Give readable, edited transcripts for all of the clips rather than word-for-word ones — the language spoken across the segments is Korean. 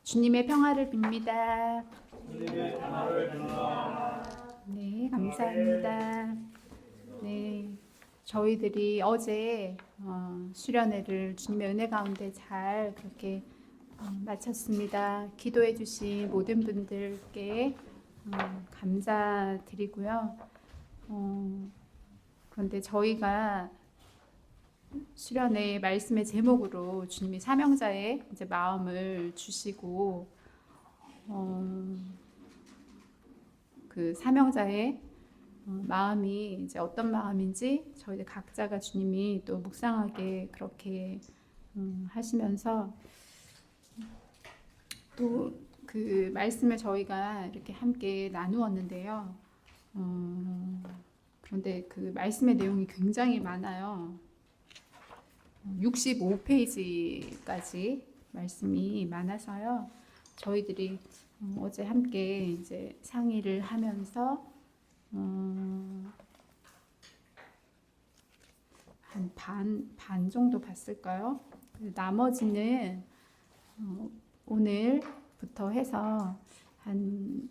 주님의 평화를 빕니다. 주님의 평화를 빕니다. 네, 감사합니다. 네, 저희들이 어제 수련회를 주님의 은혜 가운데 잘 그렇게 마쳤습니다. 기도해 주신 모든 분들께 감사드리고요. 그런데 저희가 수련회 말씀의 제목으로 주님이 사명자의 이제 마음을 주시고 그 사명자의 마음이 이제 어떤 마음인지 저희들 각자가 주님이 또 묵상하게 그렇게 하시면서 또 그 말씀을 저희가 이렇게 함께 나누었는데요. 그런데 그 말씀의 내용이 굉장히 많아요. 65페이지까지 말씀이 많아서요. 저희들이 어제 함께 이제 상의를 하면서 한 반 정도 봤을까요? 나머지는 오늘부터 해서 한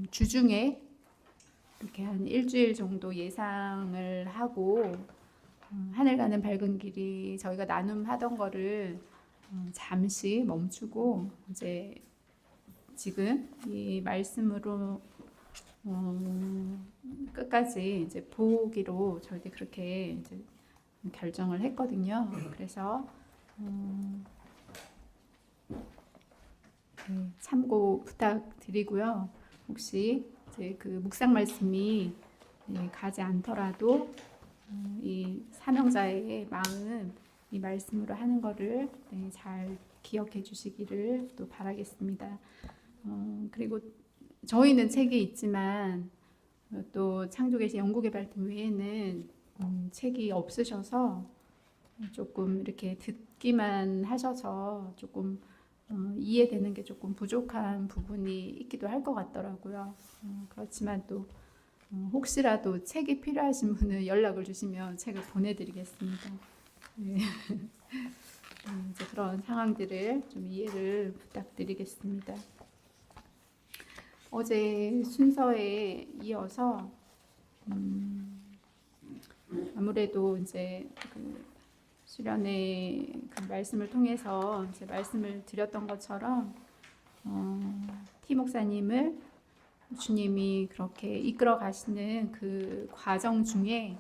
주중에 이렇게 한 일주일 정도 예상을 하고 하늘 가는 밝은 길이 저희가 나눔하던 거를 잠시 멈추고 이제 지금 이 말씀으로 끝까지 이제 보기로 저희들 그렇게 이제 결정을 했거든요. 그래서 네, 참고 부탁드리고요. 혹시 이제 그 묵상 말씀이 가지 않더라도 이 사명자의 마음, 이 말씀으로 하는 거를 잘 기억해 주시기를 또 바라겠습니다. 그리고 저희는 책이 있지만 또 창조계시 연구개발팀 외에는 책이 없으셔서 조금 이렇게 듣기만 하셔서 조금 이해되는 게 조금 부족한 부분이 있기도 할 것 같더라고요. 그렇지만 또 혹시라도 책이 필요하신 분은 연락을 주시면 책을 보내드리겠습니다. 네. 이제 그런 상황들을 좀 이해를 부탁드리겠습니다. 어제 순서에 이어서 아무래도 이제 그 수련회 그 말씀을 통해서 이제 말씀을 드렸던 것처럼 티 목사님을 주님이 그렇게 이끌어 가시는 그 과정 중에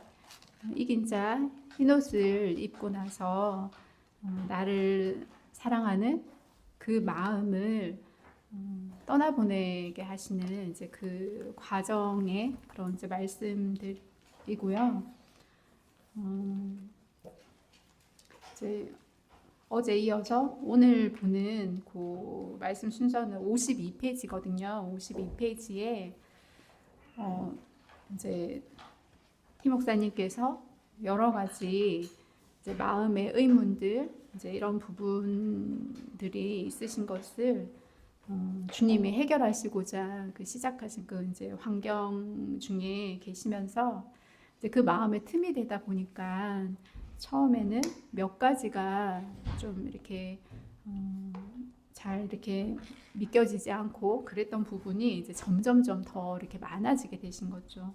이긴 자 흰옷을 입고 나서 나를 사랑하는 그 마음을 떠나보내게 하시는 이제 그 과정의 그런 이제 말씀들이고요. 이제 어제 이어서 오늘 보는 그 말씀 순서는 52페이지거든요. 52페이지에 이제 티 목사님께서 여러 가지 이제 마음의 의문들 이제 이런 부분들이 있으신 것을 주님이 해결하시고자 그 시작하신 그 이제 환경 중에 계시면서 이제 그 마음에 틈이 되다 보니까 처음에는 몇 가지가 좀 이렇게 잘 이렇게 믿겨지지 않고 그랬던 부분이 이제 점점점 더 이렇게 많아지게 되신 거죠.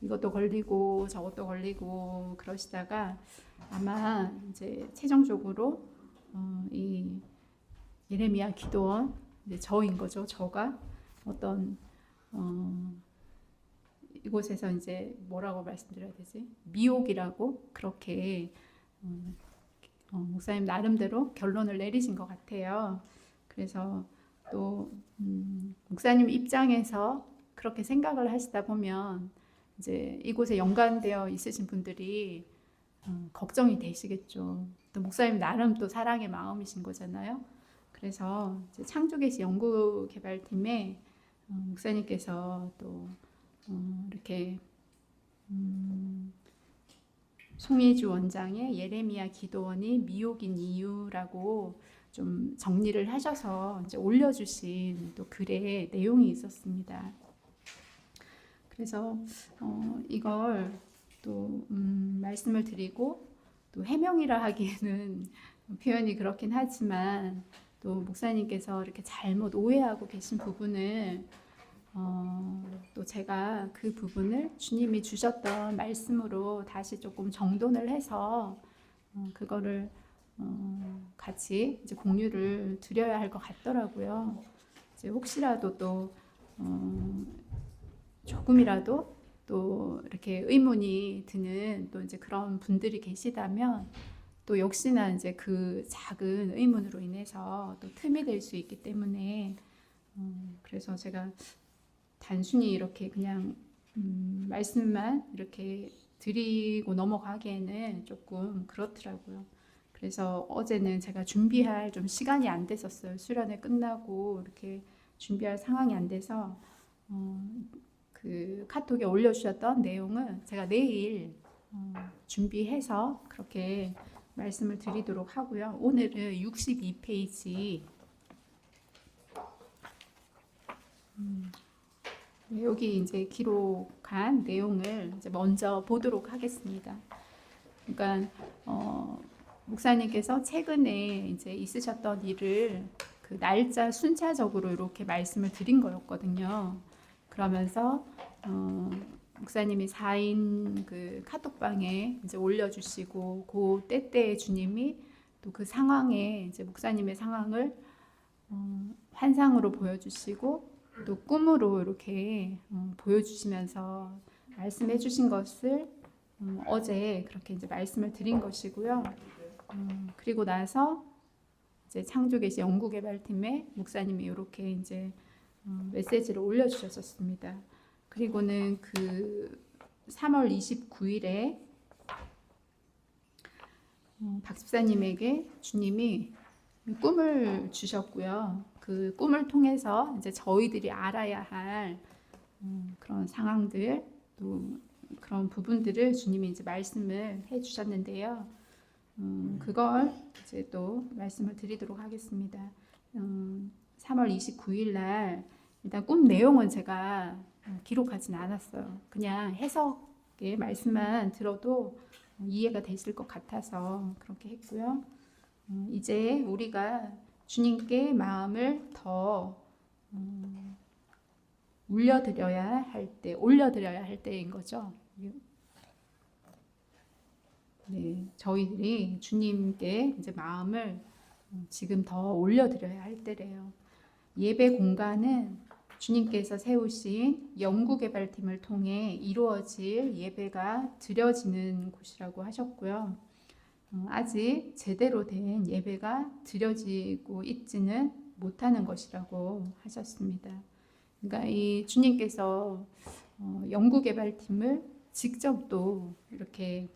이것도 걸리고 저것도 걸리고 그러시다가 아마 이제 최종적으로 이 예레미야 기도원 이제 저인 거죠. 저가 어떤 이곳에서 이제 뭐라고 말씀드려야 되지? 미혹이라고 그렇게 목사님 나름대로 결론을 내리신 것 같아요. 그래서 또 목사님 입장에서 그렇게 생각을 하시다 보면 이제 이곳에 연관되어 있으신 분들이 걱정이 되시겠죠. 또 목사님 나름 또 사랑의 마음이신 거잖아요. 그래서 이제 창조계시 연구개발팀에 목사님께서 또 이렇게 송혜주 원장의 예레미야 기도원이 미혹인 이유라고 좀 정리를 하셔서 이제 올려주신 또 글에 내용이 있었습니다. 그래서 이걸 또 말씀을 드리고 또 해명이라 하기에는 표현이 그렇긴 하지만 또 목사님께서 이렇게 잘못 오해하고 계신 부분을 또 제가 그 부분을 주님이 주셨던 말씀으로 다시 조금 정돈을 해서 그거를 같이 이제 공유를 드려야 할 것 같더라고요. 이제 혹시라도 또 조금이라도 또 이렇게 의문이 드는 또 이제 그런 분들이 계시다면 또 역시나 이제 그 작은 의문으로 인해서 또 틈이 될 수 있기 때문에 그래서 제가 단순히 이렇게 그냥 말씀만 이렇게 드리고 넘어가기에는 조금 그렇더라고요. 그래서 어제는 제가 준비할 좀 시간이 안 됐었어요. 수련회 끝나고 이렇게 준비할 상황이 안 돼서 그 카톡에 올려주셨던 내용은 제가 내일 준비해서 그렇게 말씀을 드리도록 하고요. 오늘은 62페이지 여기 이제 기록한 내용을 이제 먼저 보도록 하겠습니다. 그러니까 목사님께서 최근에 이제 있으셨던 일을 그 날짜 순차적으로 이렇게 말씀을 드린 거였거든요. 그러면서 목사님이 4인 그 카톡방에 이제 올려주시고 그 때때에 주님이 또 그 상황에 이제 목사님의 상황을 환상으로 보여주시고 또 꿈으로 이렇게 보여주시면서 말씀해 주신 것을 어제 그렇게 이제 말씀을 드린 것이고요. 그리고 나서 이제 창조계시 연구개발팀의 목사님이 이렇게 이제 메시지를 올려주셨었습니다. 그리고는 그 3월 29일에 박 집사님에게 주님이 꿈을 주셨고요. 그 꿈을 통해서 이제 저희들이 알아야 할 그런 상황들 또 그런 부분들을 주님이 이제 말씀을 해주셨는데요. 그걸 이제 또 말씀을 드리도록 하겠습니다. 3월 29일 날 일단 꿈 내용은 제가 기록하진 않았어요. 그냥 해석의 말씀만 들어도 이해가 되실 것 같아서 그렇게 했고요. 이제 우리가 주님께 마음을 더 올려드려야 할 때인 거죠. 네, 저희들이 주님께 이제 마음을 지금 더 올려드려야 할 때래요. 예배 공간은 주님께서 세우신 연구개발팀을 통해 이루어질 예배가 드려지는 곳이라고 하셨고요. 아직 제대로 된 예배가 드려지고 있지는 못하는 것이라고 하셨습니다. 그러니까 이 주님께서 연구개발팀을 직접 또 이렇게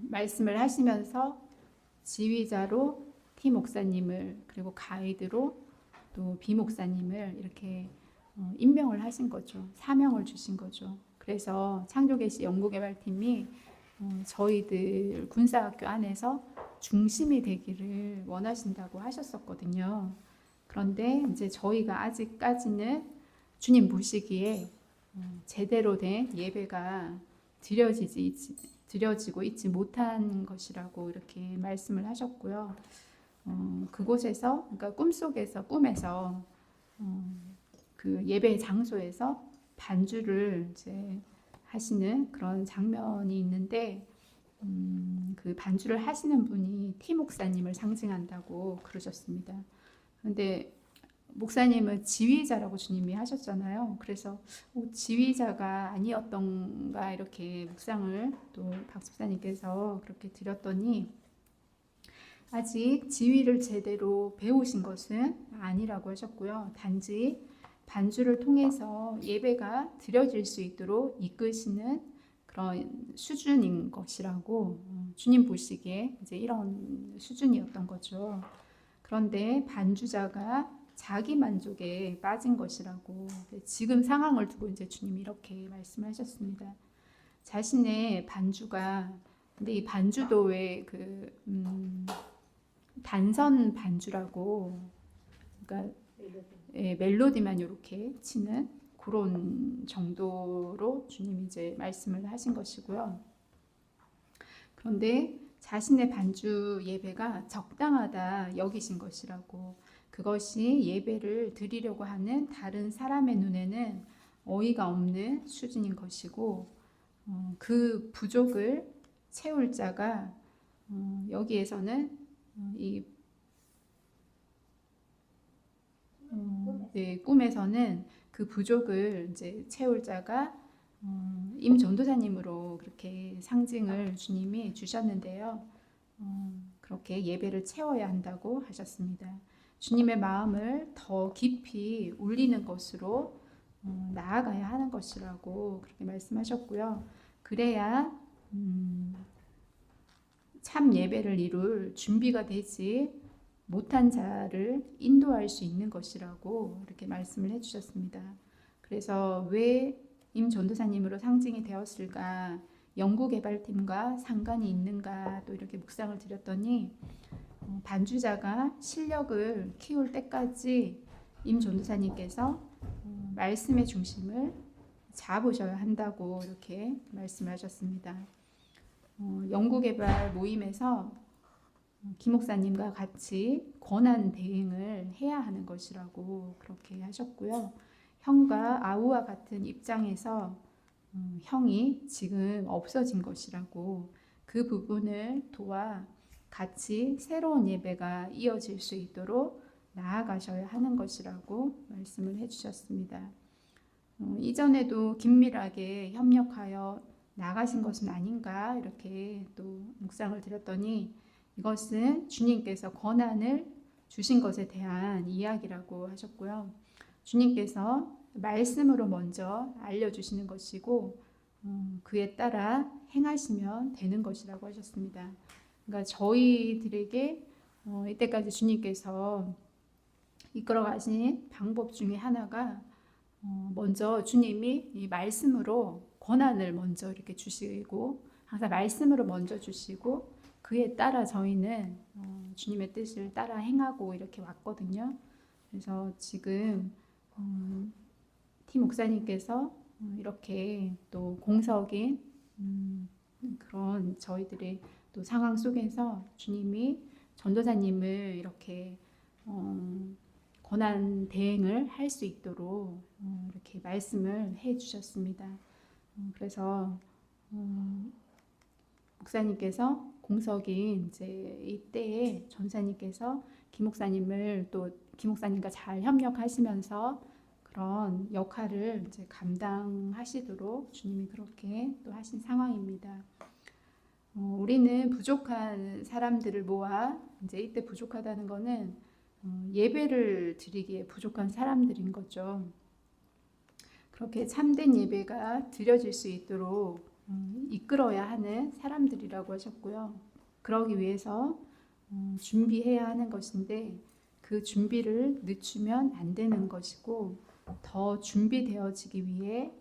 말씀을 하시면서 지휘자로 티 목사님을 그리고 가이드로 또 비 목사님을 이렇게 임명을 하신 거죠. 사명을 주신 거죠. 그래서 창조계시 연구개발팀이 저희들 군사학교 안에서 중심이 되기를 원하신다고 하셨었거든요. 그런데 이제 저희가 아직까지는 주님 보시기에 제대로 된 예배가 드려지고 있지 못한 것이라고 이렇게 말씀을 하셨고요. 그곳에서 그러니까 꿈에서 그 예배 장소에서 반주를 이제 하시는 그런 장면이 있는데 그 반주를 하시는 분이 티 목사님을 상징한다고 그러셨습니다. 그런데 목사님은 지휘자라고 주님이 하셨잖아요. 그래서 지휘자가 아니었던가 이렇게 묵상을 또 박 집사님께서 그렇게 드렸더니 아직 지휘를 제대로 배우신 것은 아니라고 하셨고요. 단지 반주를 통해서 예배가 드려질 수 있도록 이끄시는 그런 수준인 것이라고 주님 보시기에 이제 이런 수준이었던 거죠. 그런데 반주자가 자기 만족에 빠진 것이라고 지금 상황을 두고 이제 주님이 이렇게 말씀하셨습니다. 자신의 반주가 근데 이 반주도 왜 그 단선 반주라고 그러니까 멜로디만 이렇게 치는 그런 정도로 주님이 이제 말씀을 하신 것이고요. 그런데 자신의 반주 예배가 적당하다 여기신 것이라고, 그것이 예배를 드리려고 하는 다른 사람의 눈에는 어이가 없는 수준인 것이고, 그 부족을 채울 자가 여기에서는 이 네, 꿈에서는 그 부족을 이제 채울 자가 임 전도사님으로 그렇게 상징을 주님이 주셨는데요. 그렇게 예배를 채워야 한다고 하셨습니다. 주님의 마음을 더 깊이 울리는 것으로 나아가야 하는 것이라고 그렇게 말씀하셨고요. 그래야 참 예배를 이룰 준비가 되지 못한 자를 인도할 수 있는 것이라고 이렇게 말씀을 해주셨습니다. 그래서 왜 임 전도사님으로 상징이 되었을까, 연구개발팀과 상관이 있는가, 또 이렇게 묵상을 드렸더니 반주자가 실력을 키울 때까지 임 전도사님께서 말씀의 중심을 잡으셔야 한다고 이렇게 말씀을 하셨습니다. 연구개발 모임에서 김 목사님과 같이 권한 대행을 해야 하는 것이라고 그렇게 하셨고요. 형과 아우와 같은 입장에서 형이 지금 없어진 것이라고, 그 부분을 도와 같이 새로운 예배가 이어질 수 있도록 나아가셔야 하는 것이라고 말씀을 해주셨습니다. 이전에도 긴밀하게 협력하여 나가신 것은 아닌가 이렇게 또 묵상을 드렸더니, 이것은 주님께서 권한을 주신 것에 대한 이야기라고 하셨고요. 주님께서 말씀으로 먼저 알려주시는 것이고 그에 따라 행하시면 되는 것이라고 하셨습니다. 그러니까 저희들에게 이때까지 주님께서 이끌어 가신 방법 중에 하나가 먼저 주님이 이 말씀으로 권한을 먼저 이렇게 주시고, 항상 말씀으로 먼저 주시고 그에 따라 저희는 주님의 뜻을 따라 행하고 이렇게 왔거든요. 그래서 지금 티 목사님께서 이렇게 또 공석인 그런 저희들의 또 상황 속에서 주님이 전도사님을 이렇게 권한 대행을 할 수 있도록 이렇게 말씀을 해 주셨습니다. 그래서 목사님께서 공석인 이제 이때에 전사님께서 김 목사님을 또 김 목사님과 잘 협력하시면서 그런 역할을 이제 감당하시도록 주님이 그렇게 또 하신 상황입니다. 우리는 부족한 사람들을 모아, 이제 이때 부족하다는 거는 예배를 드리기에 부족한 사람들인 거죠. 그렇게 참된 예배가 드려질 수 있도록 이끌어야 하는 사람들이라고 하셨고요. 그러기 위해서 준비해야 하는 것인데, 그 준비를 늦추면 안 되는 것이고, 더 준비되어지기 위해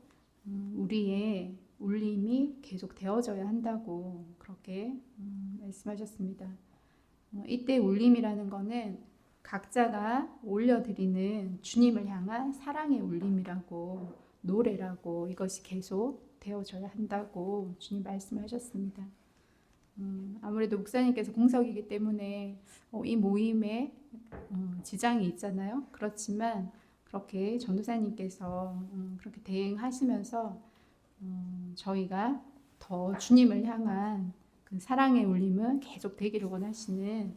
우리의 울림이 계속 되어져야 한다고 그렇게 말씀하셨습니다. 이때 울림이라는 거는 각자가 올려드리는 주님을 향한 사랑의 울림이라고, 노래라고, 이것이 계속 되어져야 한다고 주님 말씀하셨습니다. 아무래도 목사님께서 공석이기 때문에 이 모임에 지장이 있잖아요. 그렇지만 그렇게 전도사님께서 그렇게 대행하시면서 저희가 더 주님을 향한 그 사랑의 울림은 계속 되기를 원하시는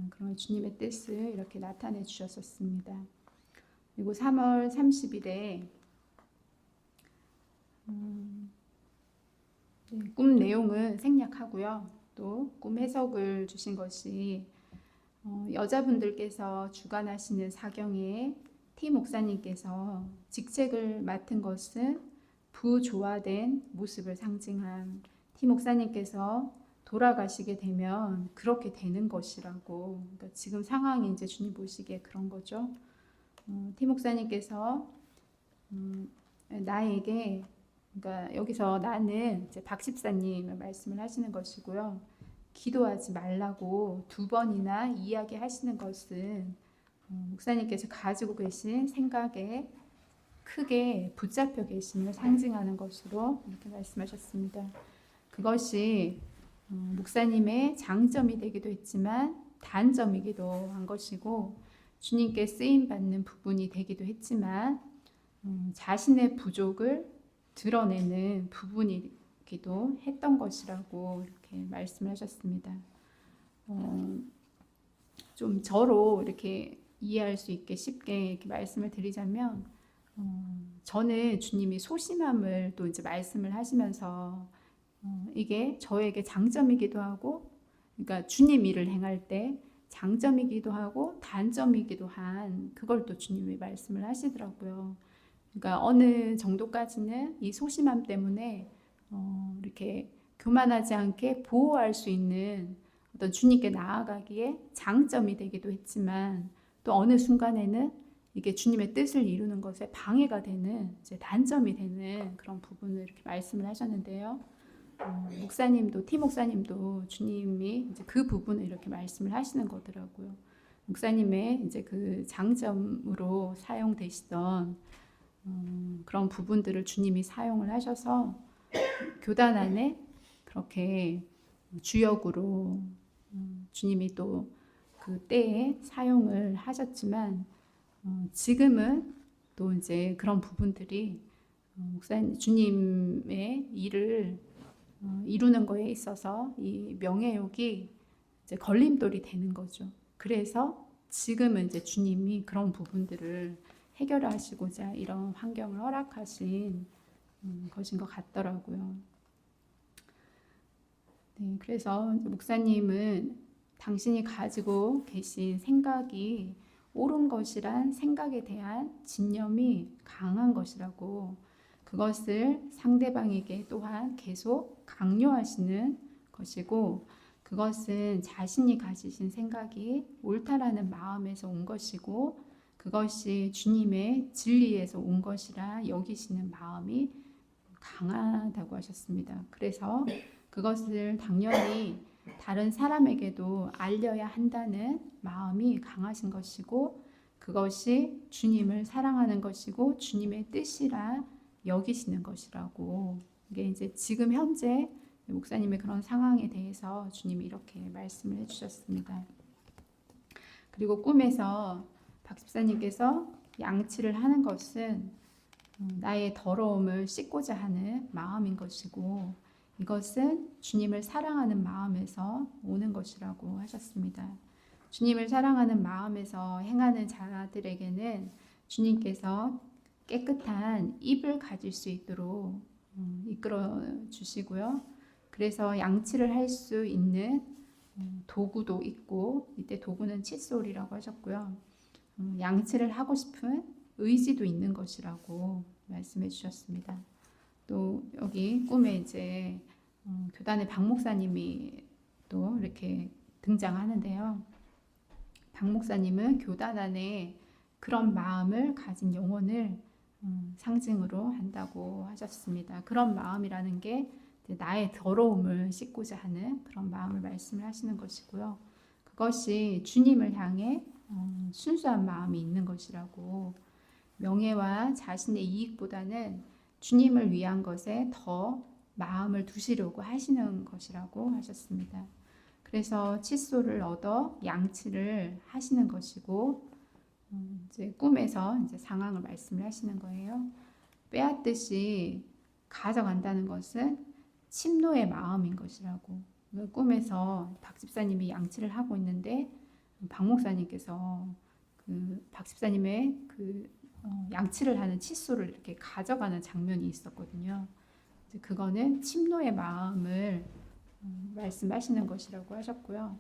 그런 주님의 뜻을 이렇게 나타내 주셨었습니다. 그리고 3월 30일에 꿈 내용은 생략하고요. 또 꿈 해석을 주신 것이 여자분들께서 주관하시는 사경에 티 목사님께서 직책을 맡은 것은 부조화된 모습을 상징한, 티 목사님께서 돌아가시게 되면 그렇게 되는 것이라고, 그러니까 지금 상황이 이제 주님 보시기에 그런 거죠. 티 목사님께서 나에게, 그러니까 여기서 나는 이제 박 집사님을 말씀을 하시는 것이고요. 기도하지 말라고 2번이나 이야기하시는 것은 목사님께서 가지고 계신 생각에 크게 붙잡혀 계심을 상징하는 것으로 이렇게 말씀하셨습니다. 그것이 목사님의 장점이 되기도 했지만 단점이기도 한 것이고 주님께 쓰임 받는 부분이 되기도 했지만 자신의 부족을 드러내는 부분이기도 했던 것이라고 이렇게 말씀을 하셨습니다. 좀 저로 이렇게 이해할 수 있게 쉽게 이렇게 말씀을 드리자면 저는 주님이 소심함을 또 이제 말씀을 하시면서 이게 저에게 장점이기도 하고 그러니까 주님 일을 행할 때 장점이기도 하고 단점이기도 한 그걸 또 주님이 말씀을 하시더라고요. 그러니까 어느 정도까지는 이 소심함 때문에 이렇게 교만하지 않게 보호할 수 있는 어떤 주님께 나아가기에 장점이 되기도 했지만 또 어느 순간에는 이게 주님의 뜻을 이루는 것에 방해가 되는 이제 단점이 되는 그런 부분을 이렇게 말씀을 하셨는데요. 목사님도 티 목사님도 주님이 이제 그 부분을 이렇게 말씀을 하시는 거더라고요. 목사님의 이제 그 장점으로 사용되시던 그런 부분들을 주님이 사용을 하셔서 교단 안에 그렇게 주역으로 주님이 또 그 때에 사용을 하셨지만 지금은 또 이제 그런 부분들이 목사님 주님의 일을 이루는 거에 있어서 이 명예욕이 이제 걸림돌이 되는 거죠. 그래서 지금은 이제 주님이 그런 부분들을 해결하시고자 이런 환경을 허락하신 것인 것 같더라고요. 네, 그래서 목사님은 당신이 가지고 계신 생각이 옳은 것이란 생각에 대한 진념이 강한 것이라고 그것을 상대방에게 또한 계속 강요하시는 것이고 그것은 자신이 가지신 생각이 옳다라는 마음에서 온 것이고 그것이 주님의 진리에서 온 것이라 여기시는 마음이 강하다고 하셨습니다. 그래서 그것을 당연히 다른 사람에게도 알려야 한다는 마음이 강하신 것이고 그것이 주님을 사랑하는 것이고 주님의 뜻이라 여기시는 것이라고 이게 이제 지금 현재 목사님의 그런 상황에 대해서 주님이 이렇게 말씀을 해주셨습니다. 그리고 꿈에서 박 집사님께서 양치를 하는 것은 나의 더러움을 씻고자 하는 마음인 것이고 이것은 주님을 사랑하는 마음에서 오는 것이라고 하셨습니다. 주님을 사랑하는 마음에서 행하는 자들에게는 주님께서 깨끗한 입을 가질 수 있도록 이끌어 주시고요. 그래서 양치를 할 수 있는 도구도 있고 이때 도구는 칫솔이라고 하셨고요. 양치를 하고 싶은 의지도 있는 것이라고 말씀해 주셨습니다. 또 여기 꿈에 이제 교단의 박 목사님이 또 이렇게 등장하는데요. 박 목사님은 교단 안에 그런 마음을 가진 영혼을 상징으로 한다고 하셨습니다. 그런 마음이라는 게 나의 더러움을 씻고자 하는 그런 마음을 말씀을 하시는 것이고요. 그것이 주님을 향해 순수한 마음이 있는 것이라고 명예와 자신의 이익보다는 주님을 위한 것에 더 마음을 두시려고 하시는 것이라고 하셨습니다. 그래서 칫솔을 얻어 양치를 하시는 것이고 이제 꿈에서 이제 상황을 말씀을 하시는 거예요. 빼앗듯이 가져간다는 것은 침노의 마음인 것이라고. 꿈에서 박 집사님이 양치를 하고 있는데 박 목사님께서 그 박 집사님의 그 양치를 하는 칫솔을 이렇게 가져가는 장면이 있었거든요. 그거는 침노의 마음을 말씀하시는 것이라고 하셨고요.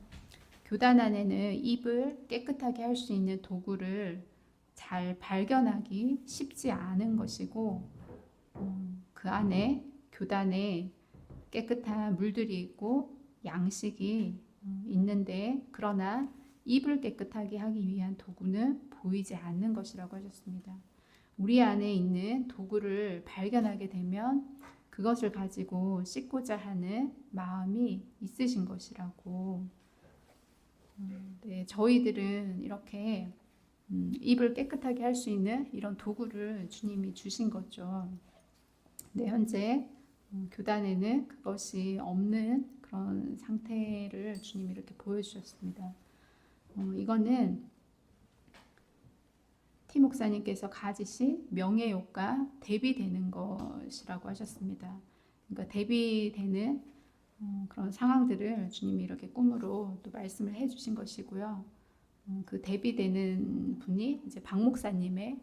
교단 안에는 입을 깨끗하게 할 수 있는 도구를 잘 발견하기 쉽지 않은 것이고 그 안에 교단에 깨끗한 물들이 있고 양식이 있는데 그러나 입을 깨끗하게 하기 위한 도구는 보이지 않는 것이라고 하셨습니다. 우리 안에 있는 도구를 발견하게 되면 그것을 가지고 씻고자 하는 마음이 있으신 것이라고. 네, 저희들은 이렇게 입을 깨끗하게 할 수 있는 이런 도구를 주님이 주신 거죠. 네, 현재 교단에는 그것이 없는 그런 상태를 주님이 이렇게 보여주셨습니다. 이거는 티 목사님께서 가지신 명예욕과 대비되는 것이라고 하셨습니다. 그러니까 대비되는 그런 상황들을 주님이 이렇게 꿈으로 또 말씀을 해주신 것이고요. 그 대비되는 분이 이제 박 목사님의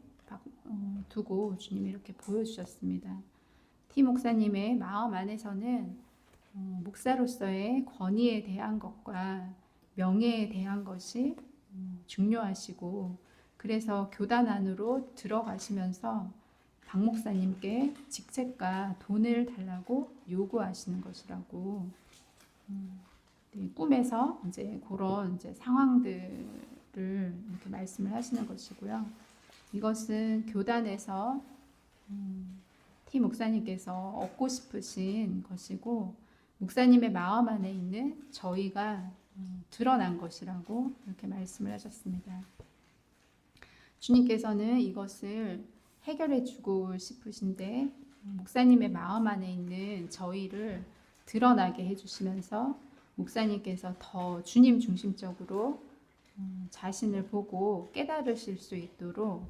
두고 주님이 이렇게 보여주셨습니다. 티 목사님의 마음 안에서는 목사로서의 권위에 대한 것과 명예에 대한 것이 중요하시고, 그래서 교단 안으로 들어가시면서 박 목사님께 직책과 돈을 달라고 요구하시는 것이라고, 꿈에서 이제 그런 이제 상황들을 이렇게 말씀을 하시는 것이고요. 이것은 교단에서 티 목사님께서 얻고 싶으신 것이고, 목사님의 마음 안에 있는 저희가 드러난 것이라고 이렇게 말씀을 하셨습니다. 주님께서는 이것을 해결해 주고 싶으신데, 목사님의 마음 안에 있는 저희를 드러나게 해주시면서 목사님께서 더 주님 중심적으로 자신을 보고 깨달으실 수 있도록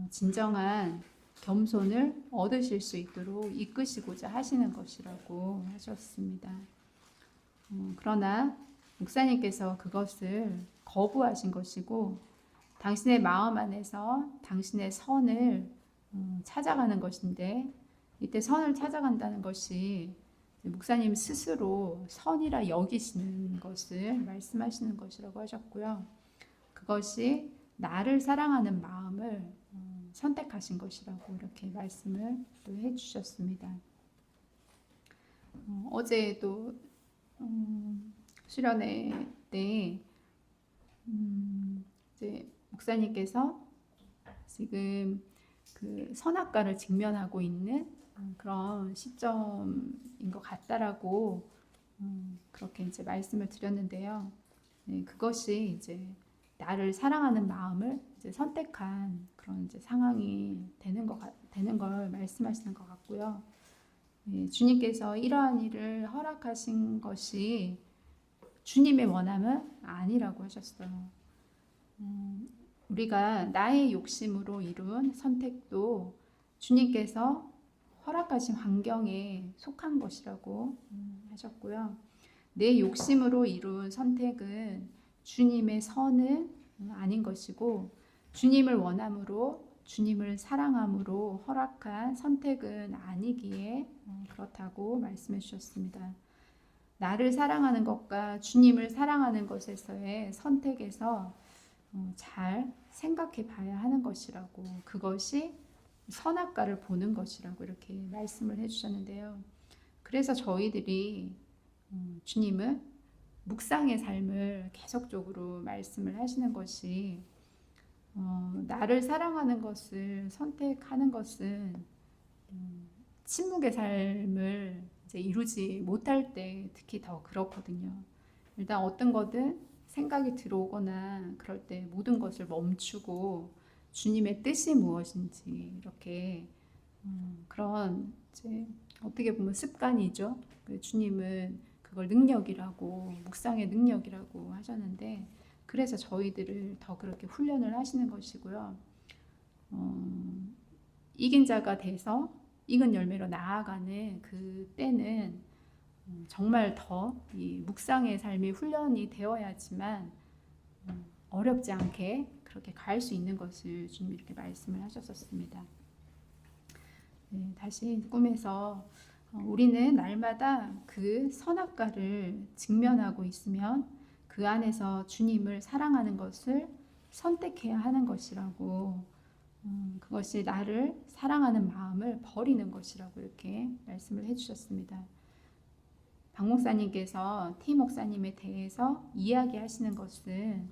진정한 겸손을 얻으실 수 있도록 이끄시고자 하시는 것이라고 하셨습니다. 그러나 목사님께서 그것을 거부하신 것이고, 당신의 마음 안에서 당신의 선을 찾아가는 것인데, 이때 선을 찾아간다는 것이 목사님 스스로 선이라 여기시는 것을 말씀하시는 것이라고 하셨고요. 그것이 나를 사랑하는 마음을 선택하신 것이라고 이렇게 말씀을 또 해주셨습니다. 어제도 수련회 때 이제 목사님께서 지금 그 선악과를 직면하고 있는 그런 시점인 것 같다라고 그렇게 이제 말씀을 드렸는데요. 네, 그것이 이제 나를 사랑하는 마음을 이제 선택한 그런 이제 상황이 되는 걸 말씀하시는 것 같고요. 네, 주님께서 이러한 일을 허락하신 것이 주님의 원함은 아니라고 하셨어요. 우리가 나의 욕심으로 이룬 선택도 주님께서 허락하신 환경에 속한 것이라고 하셨고요. 내 욕심으로 이룬 선택은 주님의 선은 아닌 것이고, 주님을 원함으로 주님을 사랑함으로 허락한 선택은 아니기에 그렇다고 말씀해 주셨습니다. 나를 사랑하는 것과 주님을 사랑하는 것에서의 선택에서 잘 생각해 봐야 하는 것이라고, 그것이 선악과를 보는 것이라고 이렇게 말씀을 해주셨는데요. 그래서 저희들이 주님은 묵상의 삶을 계속적으로 말씀을 하시는 것이, 나를 사랑하는 것을 선택하는 것은 침묵의 삶을 이제 이루지 못할 때 특히 더 그렇거든요. 일단 어떤 거든 생각이 들어오거나 그럴 때 모든 것을 멈추고 주님의 뜻이 무엇인지 이렇게 그런 이제 어떻게 보면 습관이죠. 주님은 그걸 능력이라고, 묵상의 능력이라고 하셨는데, 그래서 저희들을 더 그렇게 훈련을 하시는 것이고요. 이긴 자가 돼서 익은 열매로 나아가는 그 때는 정말 더 이 묵상의 삶이 훈련이 되어야지만 어렵지 않게 그렇게 갈 수 있는 것을 주님 이렇게 말씀을 하셨었습니다. 네, 다시 꿈에서 우리는 날마다 그 선악과를 직면하고 있으면 그 안에서 주님을 사랑하는 것을 선택해야 하는 것이라고, 그것이 나를 사랑하는 마음을 버리는 것이라고 이렇게 말씀을 해주셨습니다. 박 목사님께서 티 목사님에 대해서 이야기하시는 것은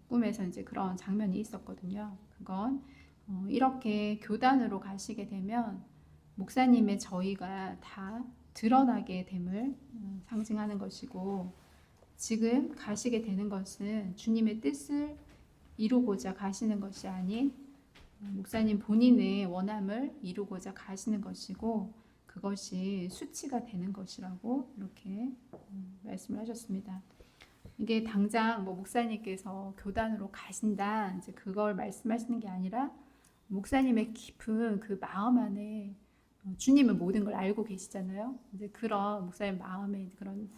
꿈에서 이제 그런 장면이 있었거든요. 그건 이렇게 교단으로 가시게 되면 목사님의 저희가 다 드러나게 됨을 상징하는 것이고, 지금 가시게 되는 것은 주님의 뜻을 이루고자 가시는 것이 아닌 목사님 본인의 원함을 이루고자 가시는 것이고, 그것이 수치가 되는 것이라고 이렇게 말씀을 하셨습니다. 이게 당장 뭐 목사님께서 교단으로 가신다 이제 그걸 말씀하시는 게 아니라 목사님의 깊은 그 마음 안에 주님은 모든 걸 알고 계시잖아요. 이제 그런 목사님 마음에 그런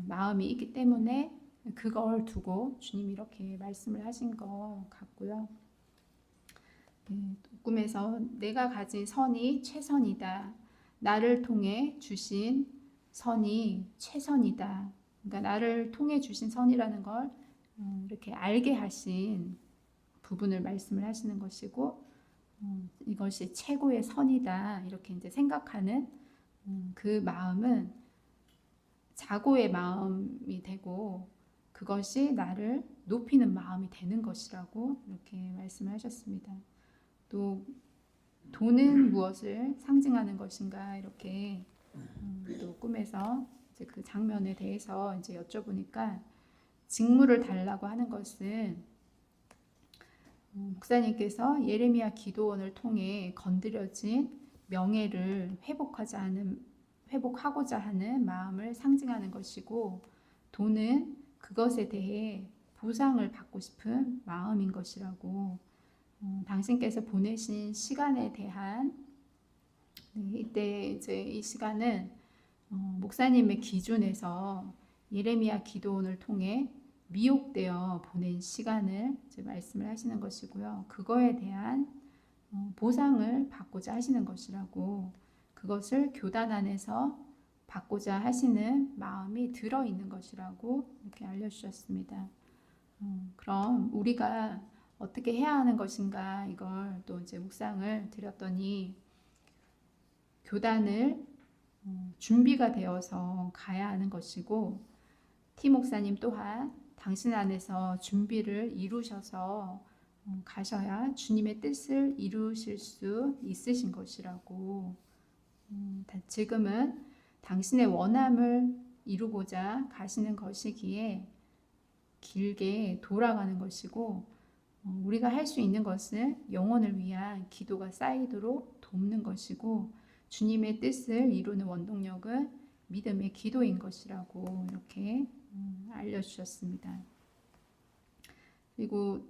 마음이 있기 때문에 그걸 두고 주님이 이렇게 말씀을 하신 것 같고요. 꿈에서 내가 가진 선이 최선이다. 나를 통해 주신 선이 최선이다. 그러니까 나를 통해 주신 선이라는 걸 이렇게 알게 하신 부분을 말씀을 하시는 것이고 이것이 최고의 선이다. 이렇게 이제 생각하는 그 마음은 자고의 마음이 되고 그것이 나를 높이는 마음이 되는 것이라고 이렇게 말씀을 하셨습니다. 또 돈은 무엇을 상징하는 것인가 이렇게 또 꿈에서 이제 그 장면에 대해서 이제 여쭤보니까 직무를 달라고 하는 것은 목사님께서 예레미야 기도원을 통해 건드려진 명예를 회복하고자 하는 마음을 상징하는 것이고 돈은 그것에 대해 보상을 받고 싶은 마음인 것이라고 당신께서 보내신 시간에 대한 이때 이제 이 시간은 목사님의 기준에서 예레미야 기도원을 통해 미혹되어 보낸 시간을 이제 말씀을 하시는 것이고요. 그거에 대한 보상을 받고자 하시는 것이라고 그것을 교단 안에서 받고자 하시는 마음이 들어 있는 것이라고 이렇게 알려주셨습니다. 그럼 우리가 어떻게 해야 하는 것인가 이걸 또 이제 묵상을 드렸더니 교단을 준비가 되어서 가야 하는 것이고 티 목사님 또한 당신 안에서 준비를 이루셔서 가셔야 주님의 뜻을 이루실 수 있으신 것이라고 지금은 당신의 원함을 이루고자 가시는 것이기에 길게 돌아가는 것이고 우리가 할 수 있는 것은 영혼을 위한 기도가 쌓이도록 돕는 것이고 주님의 뜻을 이루는 원동력은 믿음의 기도인 것이라고 이렇게 알려주셨습니다. 그리고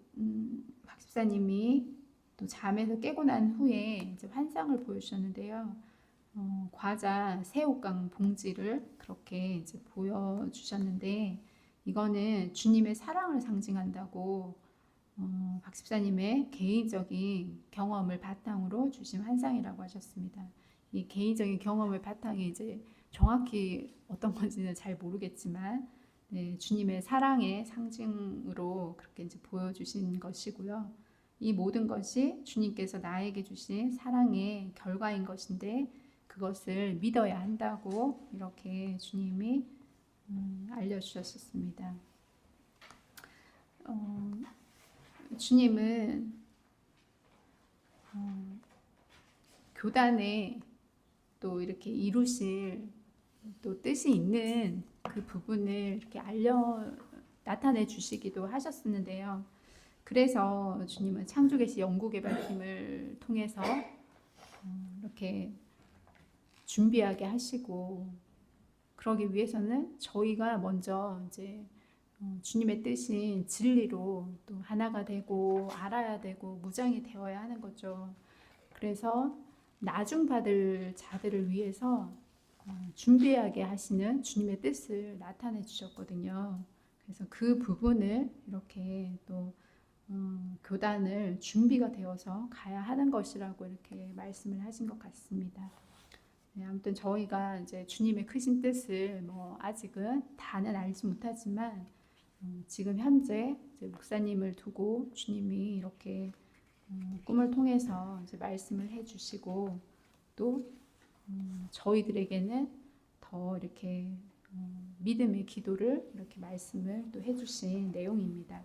박 집사님이 또 잠에서 깨고 난 후에 이제 환상을 보여주셨는데요. 과자 새우깡 봉지를 그렇게 이제 보여주셨는데 이거는 주님의 사랑을 상징한다고 박 집사님의 개인적인 경험을 바탕으로 주신 환상이라고 하셨습니다. 이 개인적인 경험을 바탕에 이제 정확히 어떤 건지는 잘 모르겠지만 네, 주님의 사랑의 상징으로 그렇게 이제 보여주신 것이고요. 이 모든 것이 주님께서 나에게 주신 사랑의 결과인 것인데 그것을 믿어야 한다고 이렇게 주님이 알려주셨습니다. 주님은 교단에 또 이렇게 이루실 또 뜻이 있는 그 부분을 이렇게 나타내 주시기도 하셨었는데요. 그래서 주님은 창조계시 연구개발팀을 통해서 이렇게 준비하게 하시고 그러기 위해서는 저희가 먼저 이제 주님의 뜻인 진리로 또 하나가 되고 알아야 되고 무장이 되어야 하는 거죠. 그래서 나중 받을 자들을 위해서 준비하게 하시는 주님의 뜻을 나타내 주셨거든요. 그래서 그 부분을 이렇게 또 교단을 준비가 되어서 가야 하는 것이라고 이렇게 말씀을 하신 것 같습니다. 네, 아무튼 저희가 이제 주님의 크신 뜻을 뭐 아직은 다는 알지 못하지만 지금 현재 이제 목사님을 두고 주님이 이렇게 꿈을 통해서 이제 말씀을 해주시고 또 저희들에게는 더 이렇게 믿음의 기도를 이렇게 말씀을 또 해주신 내용입니다.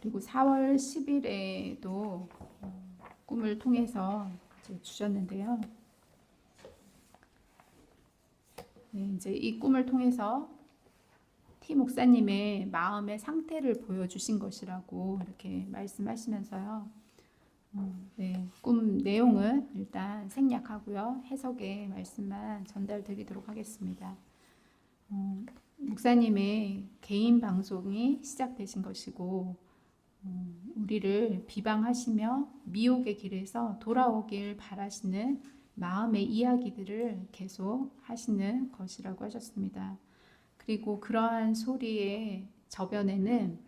그리고 4월 10일에도 꿈을 통해서 이제 주셨는데요. 네, 이제 이 꿈을 통해서 티 목사님의 마음의 상태를 보여주신 것이라고 이렇게 말씀하시면서요. 네, 꿈 내용은 일단 생략하고요. 해석의 말씀만 전달드리도록 하겠습니다. 목사님의 개인 방송이 시작되신 것이고 우리를 비방하시며 미혹의 길에서 돌아오길 바라시는 마음의 이야기들을 계속 하시는 것이라고 하셨습니다. 그리고 그러한 소리의 저변에는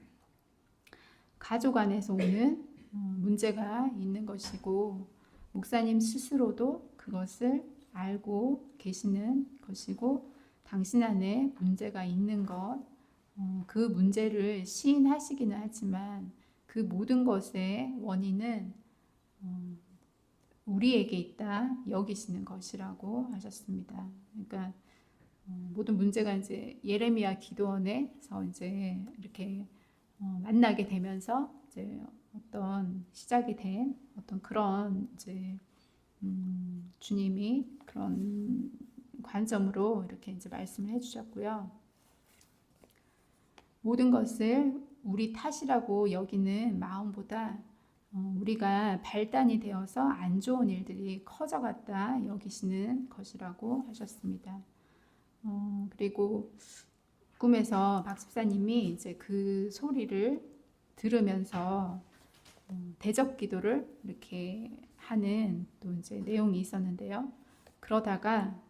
가족 안에서 오는 문제가 있는 것이고 목사님 스스로도 그것을 알고 계시는 것이고 당신 안에 문제가 있는 것, 그 문제를 시인하시기는 하지만 그 모든 것의 원인은 우리에게 있다 여기시는 것이라고 하셨습니다. 그러니까 모든 문제가 이제 예레미야 기도원에서 이제 이렇게 만나게 되면서 이제 어떤 시작이 된 어떤 그런 이제 주님이 그런 관점으로 이렇게 이제 말씀을 해주셨고요. 모든 것을 우리 탓이라고 여기는 마음보다 우리가 발단이 되어서 안 좋은 일들이 커져갔다 여기시는 것이라고 하셨습니다. 그리고 꿈에서 박 집사님이 이제 그 소리를 들으면서 대적 기도를 이렇게 하는 또 이제 내용이 있었는데요. 그러다가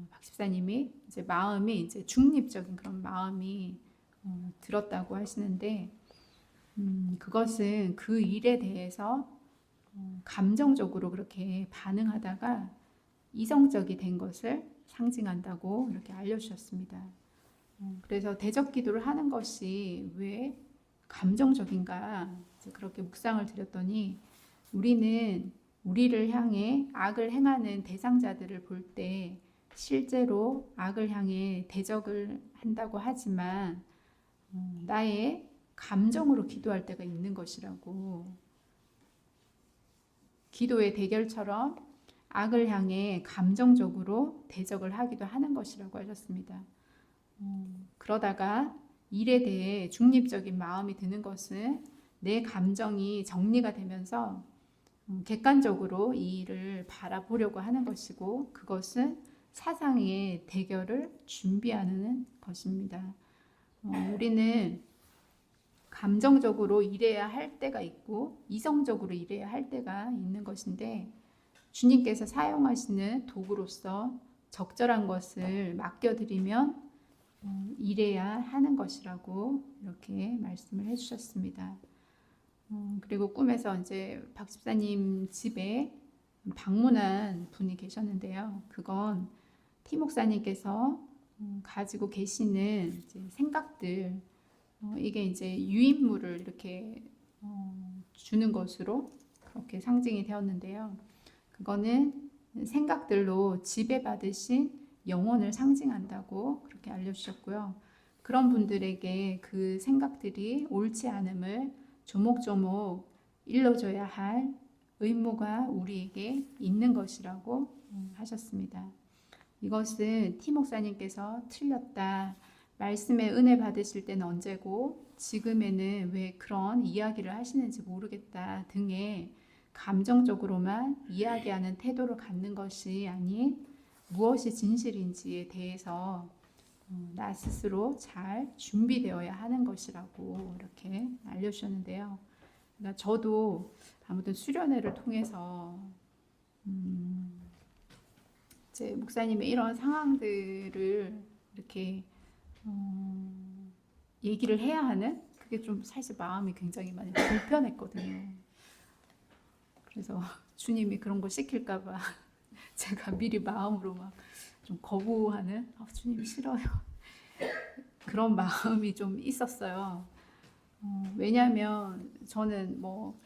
박 집사님이 이제 마음이 이제 중립적인 그런 마음이 들었다고 하시는데 그것은 그 일에 대해서 감정적으로 그렇게 반응하다가 이성적이 된 것을 상징한다고 이렇게 알려주셨습니다. 그래서 대적 기도를 하는 것이 왜 감정적인가 그렇게 묵상을 드렸더니 우리는 우리를 향해 악을 행하는 대상자들을 볼 때 실제로 악을 향해 대적을 한다고 하지만 나의 감정으로 기도할 때가 있는 것이라고. 기도의 대결처럼 악을 향해 감정적으로 대적을 하기도 하는 것이라고 하셨습니다. 그러다가 일에 대해 중립적인 마음이 드는 것은 내 감정이 정리가 되면서 객관적으로 이 일을 바라보려고 하는 것이고 그것은 사상의 대결을 준비하는 것입니다. 우리는 감정적으로 일해야 할 때가 있고 이성적으로 일해야 할 때가 있는 것인데 주님께서 사용하시는 도구로서 적절한 것을 맡겨드리면 일해야 하는 것이라고 이렇게 말씀을 해주셨습니다. 그리고 꿈에서 이제 박 집사님 집에 방문한 분이 계셨는데요. 그건 티 목사님께서 가지고 계시는 이제 생각들, 이게 이제 유인물을 이렇게 주는 것으로 그렇게 상징이 되었는데요. 그거는 생각들로 지배받으신 영혼을 상징한다고 그렇게 알려주셨고요. 그런 분들에게 그 생각들이 옳지 않음을 조목조목 일러줘야 할 의무가 우리에게 있는 것이라고 하셨습니다. 이것은 티 목사님께서 틀렸다. 말씀의 은혜 받으실 때는 언제고 지금에는 왜 그런 이야기를 하시는지 모르겠다 등의 감정적으로만 이야기하는 태도를 갖는 것이 아닌 무엇이 진실인지에 대해서 나 스스로 잘 준비되어야 하는 것이라고 이렇게 알려주셨는데요. 그러니까 저도 아무튼 수련회를 통해서 이제 목사님의 이런 상황들을 이렇게 얘기를 해야 하는 그게 좀 사실 마음이 굉장히 많이 불편했거든요. 그래서 주님이 그런 거 시킬까봐 제가 미리 마음으로 막 좀 거부하는 주님 싫어요 그런 마음이 좀 있었어요. 왜냐하면 저는 뭐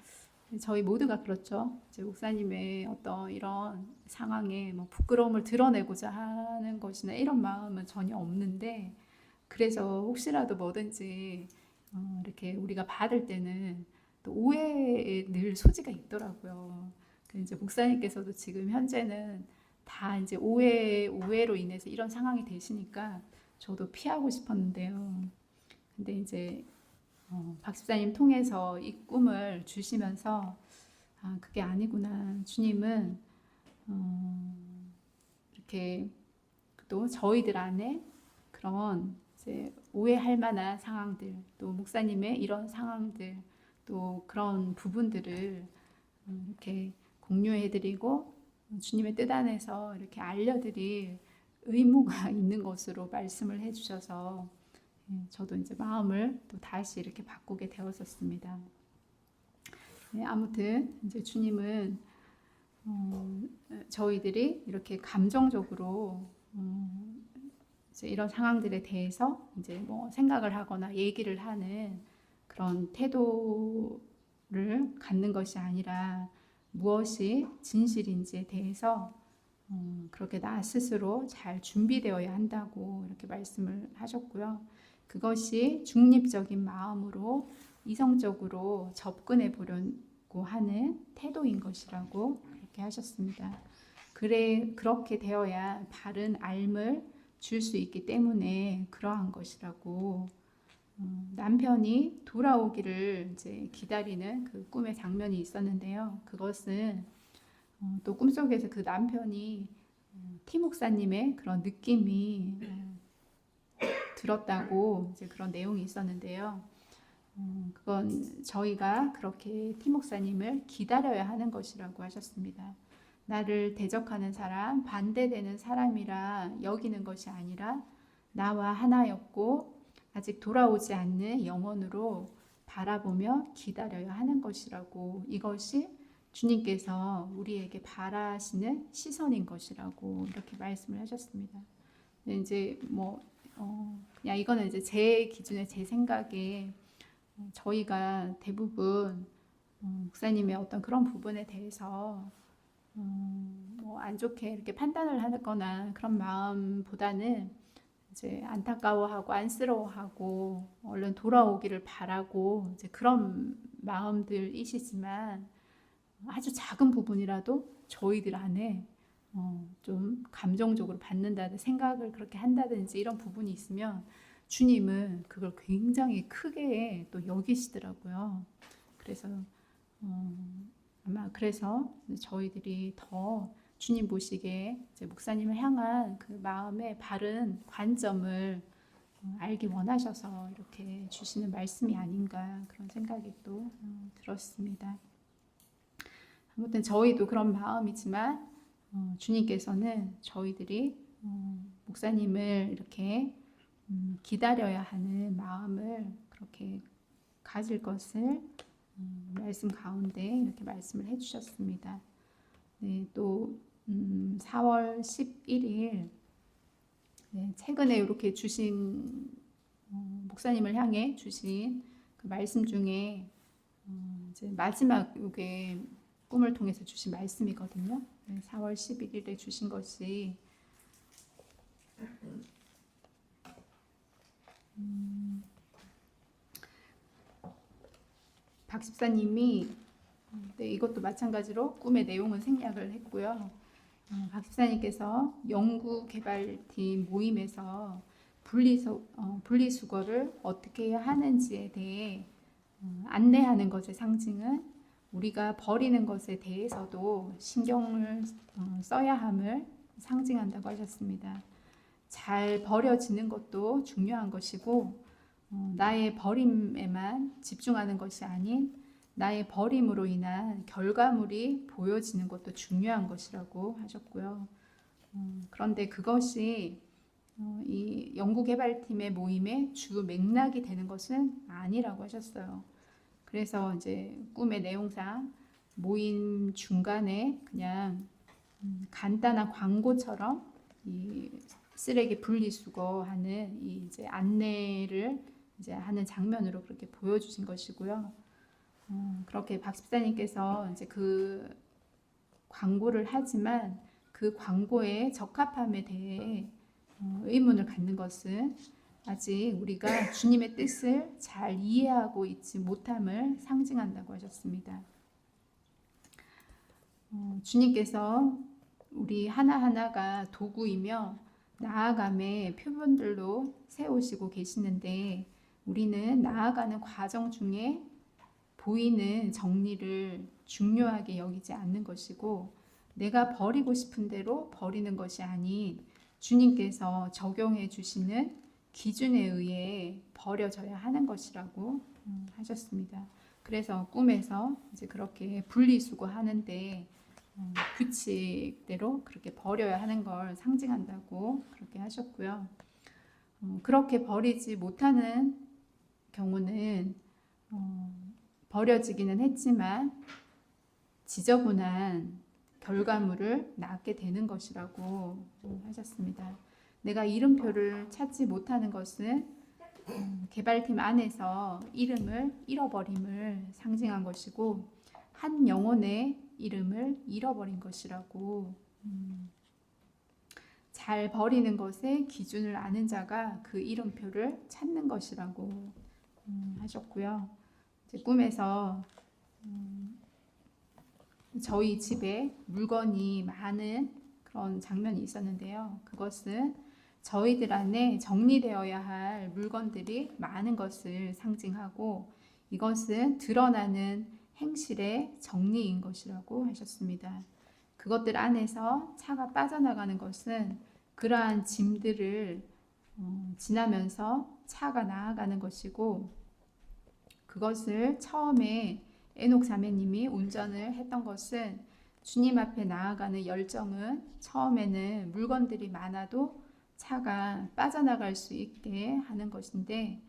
저희 모두가 그렇죠. 이제 목사님의 어떤 이런 상황에 뭐 부끄러움을 드러내고자 하는 것이나 이런 마음은 전혀 없는데 그래서 혹시라도 뭐든지 이렇게 우리가 받을 때는 또 오해에 늘 소지가 있더라고요. 이제 목사님께서도 지금 현재는 다 이제 오해로 인해서 이런 상황이 되시니까 저도 피하고 싶었는데요. 근데 이제 박 집사님 통해서 이 꿈을 주시면서 아, 그게 아니구나. 주님은 이렇게 또 저희들 안에 그런 이제 오해할 만한 상황들, 또 목사님의 이런 상황들, 또 그런 부분들을 이렇게 공유해드리고 주님의 뜻 안에서 이렇게 알려드릴 의무가 있는 것으로 말씀을 해주셔서 저도 이제 마음을 또 다시 이렇게 바꾸게 되었었습니다. 네, 아무튼 이제 주님은 저희들이 이렇게 감정적으로 이제 이런 상황들에 대해서 이제 뭐 생각을 하거나 얘기를 하는 그런 태도를 갖는 것이 아니라 무엇이 진실인지에 대해서 그렇게 나 스스로 잘 준비되어야 한다고 이렇게 말씀을 하셨고요. 그것이 중립적인 마음으로 이성적으로 접근해 보려고 하는 태도인 것이라고 그렇게 하셨습니다. 그렇게 되어야 바른 알을 줄 수 있기 때문에 그러한 것이라고. 남편이 돌아오기를 이제 기다리는 그 꿈의 장면이 있었는데요. 그것은 또 꿈속에서 그 남편이 티 목사님의 그런 느낌이 들었다고 이제 그런 내용이 있었는데요. 그건 저희가 그렇게 티 목사님을 기다려야 하는 것이라고 하셨습니다. 나를 대적하는 사람, 반대되는 사람이라 여기는 것이 아니라 나와 하나였고 아직 돌아오지 않는 영혼으로 바라보며 기다려야 하는 것이라고, 이것이 주님께서 우리에게 바라시는 시선인 것이라고 이렇게 말씀을 하셨습니다. 근데 이제 그냥 이거는 이제 제 기준에 제 생각에 저희가 대부분 목사님의 어떤 그런 부분에 대해서 안 좋게 이렇게 판단을 하거나 그런 마음보다는 이제 안타까워하고 안쓰러워하고 얼른 돌아오기를 바라고 이제 그런 마음들이시지만, 아주 작은 부분이라도 저희들 안에 좀 감정적으로 받는다든 생각을 그렇게 한다든지 이런 부분이 있으면 주님은 그걸 굉장히 크게 또 여기시더라고요. 그래서 아마 그래서 저희들이 더 주님 보시기에 이제 목사님을 향한 그 마음의 바른 관점을 알기 원하셔서 이렇게 주시는 말씀이 아닌가 그런 생각이 또 들었습니다. 아무튼 저희도 그런 마음이지만 주님께서는 저희들이 목사님을 이렇게 기다려야 하는 마음을 그렇게 가질 것을 말씀 가운데 이렇게 말씀을 해주셨습니다. 네, 또 4월 11일 최근에 이렇게 주신 목사님을 향해 주신 그 말씀 중에 이제 마지막에 꿈을 통해서 주신 말씀이거든요. 4월 11일에 주신 것이 박 집사님이 이것도 마찬가지로 꿈의 내용은 생략을 했고요. 박 집사님께서 연구개발팀 모임에서 분리수거를 어떻게 해야 하는지에 대해 안내하는 것의 상징은 우리가 버리는 것에 대해서도 신경을 써야 함을 상징한다고 하셨습니다. 잘 버려지는 것도 중요한 것이고 나의 버림에만 집중하는 것이 아닌 나의 버림으로 인한 결과물이 보여지는 것도 중요한 것이라고 하셨고요. 그런데 그것이 이 연구개발팀의 모임의 주 맥락이 되는 것은 아니라고 하셨어요. 그래서 이제 꿈의 내용상 모임 중간에 그냥 간단한 광고처럼 이 쓰레기 분리수거하는 이 이제 안내를 이제 하는 장면으로 그렇게 보여주신 것이고요. 그렇게 박 집사님께서 이제 그 광고를 하지만 그 광고의 적합함에 대해 의문을 갖는 것은 아직 우리가 주님의 뜻을 잘 이해하고 있지 못함을 상징한다고 하셨습니다. 주님께서 우리 하나하나가 도구이며 나아감의 표본들로 세우시고 계시는데 우리는 나아가는 과정 중에 보이는 정리를 중요하게 여기지 않는 것이고 내가 버리고 싶은 대로 버리는 것이 아닌 주님께서 적용해 주시는 기준에 의해 버려져야 하는 것이라고 하셨습니다. 그래서 꿈에서 이제 그렇게 분리수거하는데 규칙대로 그렇게 버려야 하는 걸 상징한다고 그렇게 하셨고요. 그렇게 버리지 못하는 경우는 버려지기는 했지만 지저분한 결과물을 낳게 되는 것이라고 하셨습니다. 내가 이름표를 찾지 못하는 것은 개발팀 안에서 이름을 잃어버림을 상징한 것이고 한 영혼의 이름을 잃어버린 것이라고 잘 버리는 것에 기준을 아는 자가 그 이름표를 찾는 것이라고 하셨고요. 이제 꿈에서 저희 집에 물건이 많은 그런 장면이 있었는데요. 그것은 저희들 안에 정리되어야 할 물건들이 많은 것을 상징하고 이것은 드러나는 행실의 정리인 것이라고 하셨습니다. 그것들 안에서 차가 빠져나가는 것은 그러한 짐들을 지나면서 차가 나아가는 것이고 그것을 처음에 에녹 자매님이 운전을 했던 것은 주님 앞에 나아가는 열정은 처음에는 물건들이 많아도 차가 빠져나갈 수 있게 하는 것인데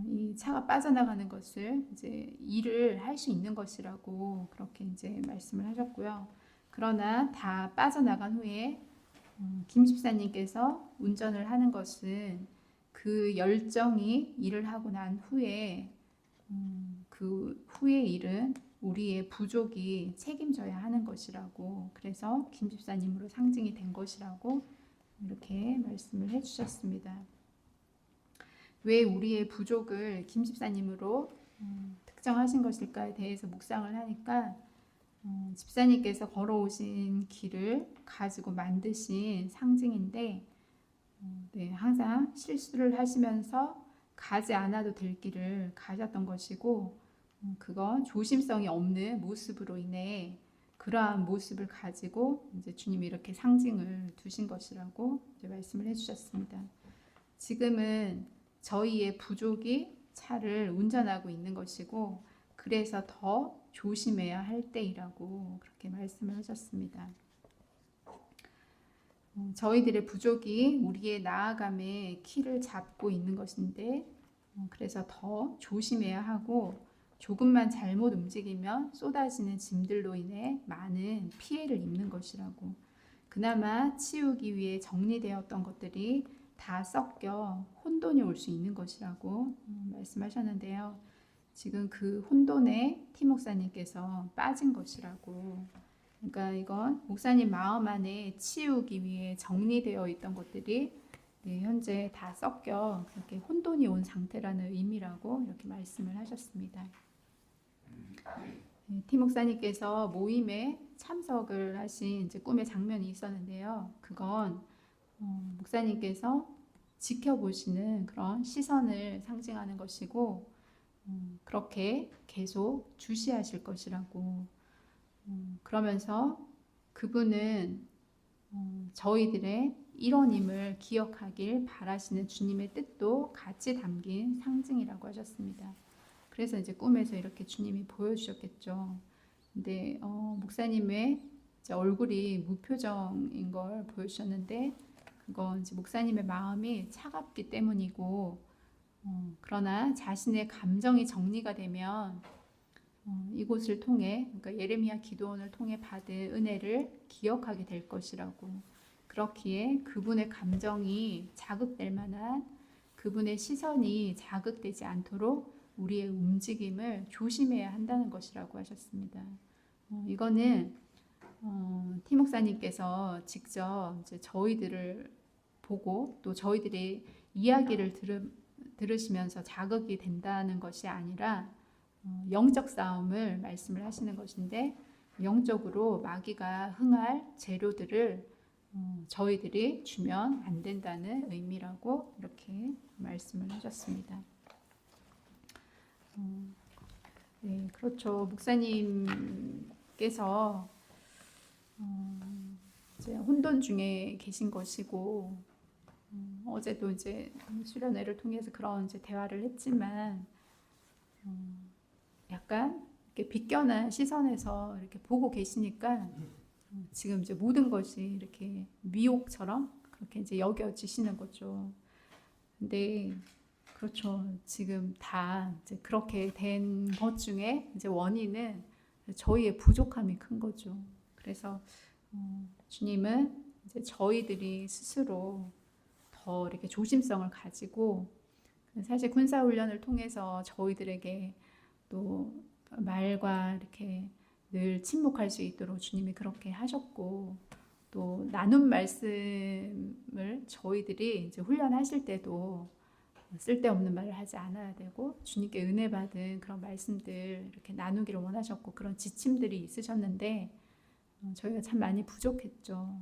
이 차가 빠져나가는 것을 이제 일을 할 수 있는 것이라고 그렇게 이제 말씀을 하셨고요. 그러나 다 빠져나간 후에 김 집사님께서 운전을 하는 것은 그 열정이 일을 하고 난 후에 그 후의 일은 우리의 부족이 책임져야 하는 것이라고 그래서 김 집사님으로 상징이 된 것이라고 이렇게 말씀을 해주셨습니다. 왜 우리의 부족을 김 집사님으로 특정하신 것일까에 대해서 묵상을 하니까 집사님께서 걸어오신 길을 가지고 만드신 상징인데 네, 항상 실수를 하시면서 가지 않아도 될 길을 가셨던 것이고 그건 조심성이 없는 모습으로 인해 그러한 모습을 가지고 이제 주님이 이렇게 상징을 두신 것이라고 이제 말씀을 해주셨습니다. 지금은 저희의 부족이 차를 운전하고 있는 것이고 그래서 더 조심해야 할 때이라고 그렇게 말씀을 하셨습니다. 저희들의 부족이 우리의 나아감의 키를 잡고 있는 것인데 그래서 더 조심해야 하고 조금만 잘못 움직이면 쏟아지는 짐들로 인해 많은 피해를 입는 것이라고 그나마 치우기 위해 정리되었던 것들이 다 섞여 혼돈이 올 수 있는 것이라고 말씀하셨는데요. 지금 그 혼돈에 티 목사님께서 빠진 것이라고 그러니까 이건 목사님 마음 안에 치우기 위해 정리되어 있던 것들이 현재 다 섞여 그렇게 혼돈이 온 상태라는 의미라고 이렇게 말씀을 하셨습니다. 티 목사님께서 모임에 참석을 하신 이제 꿈의 장면이 있었는데요. 그건 목사님께서 지켜보시는 그런 시선을 상징하는 것이고 그렇게 계속 주시하실 것이라고 그러면서 그분은 저희들의 일원임을 기억하길 바라시는 주님의 뜻도 같이 담긴 상징이라고 하셨습니다. 그래서 이제 꿈에서 이렇게 주님이 보여주셨겠죠. 근데 목사님의 이제 얼굴이 무표정인 걸 보여주셨는데 그건 이제 목사님의 마음이 차갑기 때문이고 그러나 자신의 감정이 정리가 되면 이곳을 통해 그러니까 예레미야 기도원을 통해 받은 은혜를 기억하게 될 것이라고 그렇기에 그분의 감정이 자극될 만한 그분의 시선이 자극되지 않도록 우리의 움직임을 조심해야 한다는 것이라고 하셨습니다. 이거는 티 목사님께서 직접 이제 저희들을 보고 또 저희들의 이야기를 들으시면서 자극이 된다는 것이 아니라 영적 싸움을 말씀을 하시는 것인데 영적으로 마귀가 흥할 재료들을 저희들이 주면 안 된다는 의미라고 이렇게 말씀을 하셨습니다. 네, 그렇죠. 목사님께서 이제 혼돈 중에 계신 것이고 어제도 이제 수련회를 통해서 그런 이제 대화를 했지만 약간 이렇게 비껴난 시선에서 이렇게 보고 계시니까 지금 이제 모든 것이 이렇게 미혹처럼 그렇게 이제 여겨지시는 거죠. 근데 그렇죠. 지금 다 이제 그렇게 된 것 중에 이제 원인은 저희의 부족함이 큰 거죠. 그래서 주님은 이제 저희들이 스스로 더 이렇게 조심성을 가지고 사실 군사 훈련을 통해서 저희들에게 또 말과 이렇게 늘 침묵할 수 있도록 주님이 그렇게 하셨고 또 나눔 말씀을 저희들이 이제 훈련하실 때도 쓸데없는 말을 하지 않아야 되고 주님께 은혜 받은 그런 말씀들 이렇게 나누기를 원하셨고 그런 지침들이 있으셨는데 저희가 참 많이 부족했죠.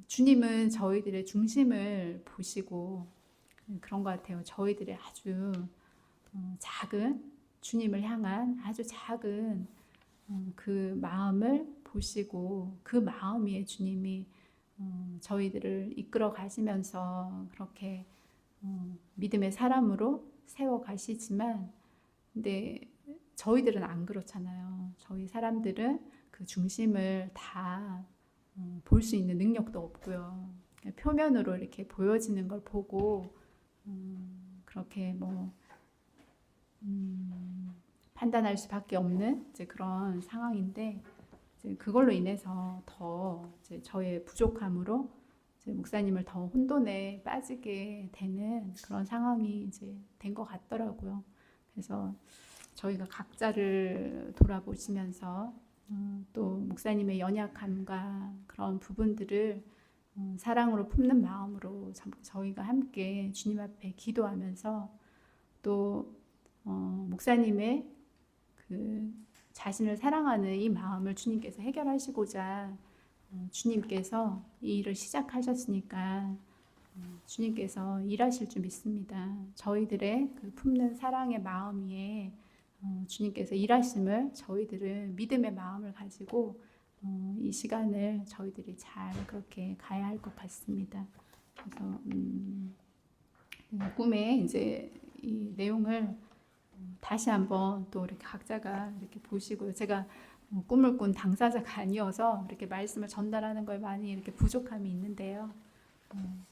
주님은 저희들의 중심을 보시고 그런 것 같아요. 저희들의 아주 작은 주님을 향한 아주 작은 그 마음을 보시고 그 마음 위에 주님이 저희들을 이끌어 가시면서 그렇게 믿음의 사람으로 세워 가시지만 근데 저희들은 안 그렇잖아요. 저희 사람들은 그 중심을 다 볼 수 있는 능력도 없고요. 표면으로 이렇게 보여지는 걸 보고 그렇게 뭐 판단할 수밖에 없는 이제 그런 상황인데 이제 그걸로 인해서 더 이제 저의 부족함으로 이제 목사님을 더 혼돈에 빠지게 되는 그런 상황이 이제 된 것 같더라고요. 그래서 저희가 각자를 돌아보시면서 또 목사님의 연약함과 그런 부분들을 사랑으로 품는 마음으로 저희가 함께 주님 앞에 기도하면서 또 목사님의 그 자신을 사랑하는 이 마음을 주님께서 해결하시고자 주님께서 이 일을 시작하셨으니까 주님께서 일하실 줄 믿습니다. 저희들의 그 품는 사랑의 마음 위에 주님께서 일하심을 저희들은 믿음의 마음을 가지고 이 시간을 저희들이 잘 그렇게 가야 할 것 같습니다. 그래서 꿈에 이제 이 내용을 다시 한번 또 이렇게 각자가 이렇게 보시고요. 제가 꿈을 꾼 당사자가 아니어서 이렇게 말씀을 전달하는 거에 많이 이렇게 부족함이 있는데요.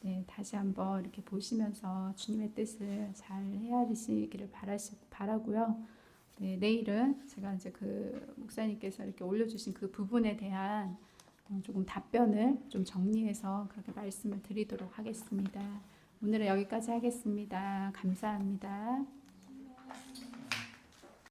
네, 다시 한번 이렇게 보시면서 주님의 뜻을 잘 헤아리시기를 바라고요. 네, 내일은 제가 이제 그 목사님께서 이렇게 올려주신 그 부분에 대한 조금 답변을 좀 정리해서 그렇게 말씀을 드리도록 하겠습니다. 오늘은 여기까지 하겠습니다. 감사합니다.